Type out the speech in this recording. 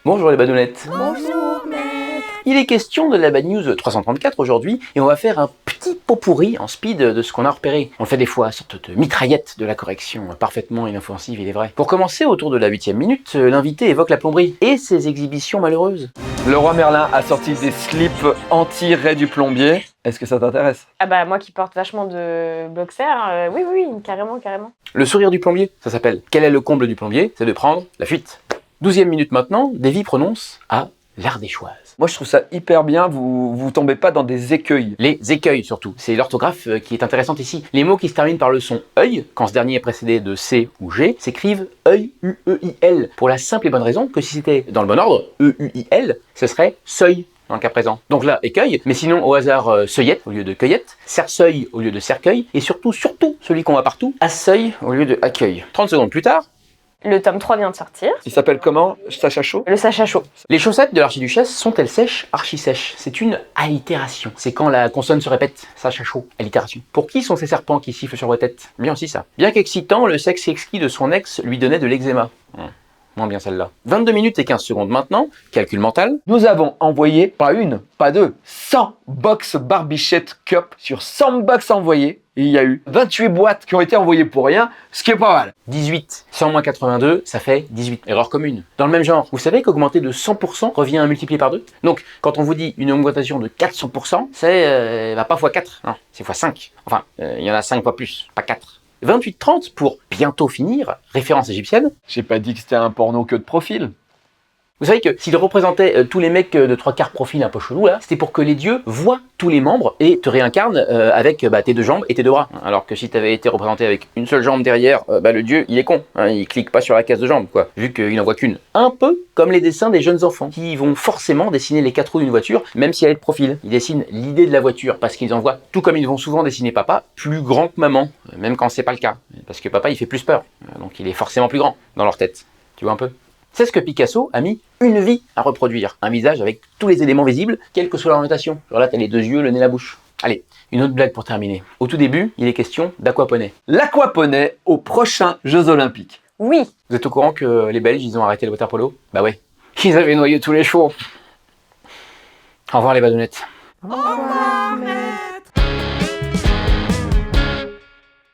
Bonjour les badounettes. Bonjour, maître. Il est question de la Bad News 334 aujourd'hui et on va faire un petit pot pourri en speed de ce qu'on a repéré. On le fait des fois, sorte de mitraillette de la correction, parfaitement inoffensive il est vrai. Pour commencer, autour de la 8e minute, l'invité évoque la plomberie et ses exhibitions malheureuses. Le roi Merlin a sorti des slips anti-ray du plombier. Est-ce que ça t'intéresse? Ah bah moi qui porte vachement de boxers, oui, carrément. Le sourire du plombier, ça s'appelle. Quel est le comble du plombier? C'est de prendre la fuite. 12e minute maintenant, Davy prononce à l'ardéchoise. Moi je trouve ça hyper bien, vous tombez pas dans des écueils. Les écueils surtout, c'est l'orthographe qui est intéressante ici. Les mots qui se terminent par le son œil, quand ce dernier est précédé de C ou G, s'écrivent œil, U-E-I-L, pour la simple et bonne raison que si c'était dans le bon ordre, E-U-I-L, ce serait seuil dans le cas présent. Donc là, écueil, mais sinon au hasard seuillette au lieu de cueillette, cercueil au lieu de cercueil, et surtout, celui qu'on voit partout, asseuil au lieu de accueil. 30 secondes plus tard, Le tome 3 vient de sortir. Il s'appelle comment? Sacha Chaud? Le Sacha chaud. les chaussettes de l'archiduchesse sont-elles sèches, archi-sèches? C'est une allitération. C'est quand la consonne se répète, Sacha chaud, allitération. Pour qui sont ces serpents qui sifflent sur vos têtes? Bien aussi ça. Bien qu'excitant, le sexe exquis de son ex lui donnait de l'eczéma. Moins bien celle-là. 22 minutes et 15 secondes maintenant, calcul mental. Nous avons envoyé, pas une, pas deux, 100 box Barbichette Cup. Sur 100 box envoyées, il y a eu 28 boîtes qui ont été envoyées pour rien, ce qui est pas mal. 18. 100 moins 82, ça fait 18. Erreur commune. Dans le même genre, vous savez qu'augmenter de 100% revient à multiplier par 2? Donc, quand on vous dit une augmentation de 400%, c'est pas x4, non, c'est x5. Enfin, il y en a 5 fois plus, pas 4. 28-30 pour bientôt finir, référence égyptienne. J'ai pas dit que c'était un porno que de profil. Vous savez que s'il représentait tous les mecs de 3/4 profil un peu chelou là, c'était pour que les dieux voient tous les membres et te réincarnent avec tes 2 jambes et tes 2 bras. Alors que si t'avais été représenté avec une seule jambe derrière, le dieu il est con, il clique pas sur la case de jambes quoi, vu qu'il n'en voit qu'une. Un peu comme les dessins des jeunes enfants, qui vont forcément dessiner les 4 roues d'une voiture, même si elle est de profil. Ils dessinent l'idée de la voiture, parce qu'ils en voient, tout comme ils vont souvent dessiner papa, plus grand que maman, même quand c'est pas le cas. Parce que papa il fait plus peur, donc il est forcément plus grand dans leur tête. Tu vois un peu? C'est ce que Picasso a mis une vie à reproduire. Un visage avec tous les éléments visibles, quelle que soit l'orientation. Genre là, t'as les 2 yeux, le nez, la bouche. Allez, une autre blague pour terminer. Au tout début, il est question d'aquaponie. L'aquaponie aux prochains Jeux Olympiques. Oui. Vous êtes au courant que les Belges, ils ont arrêté le water polo? Bah ouais. Ils avaient noyé tous les chevaux. Au revoir les badounettes. Au revoir, maître.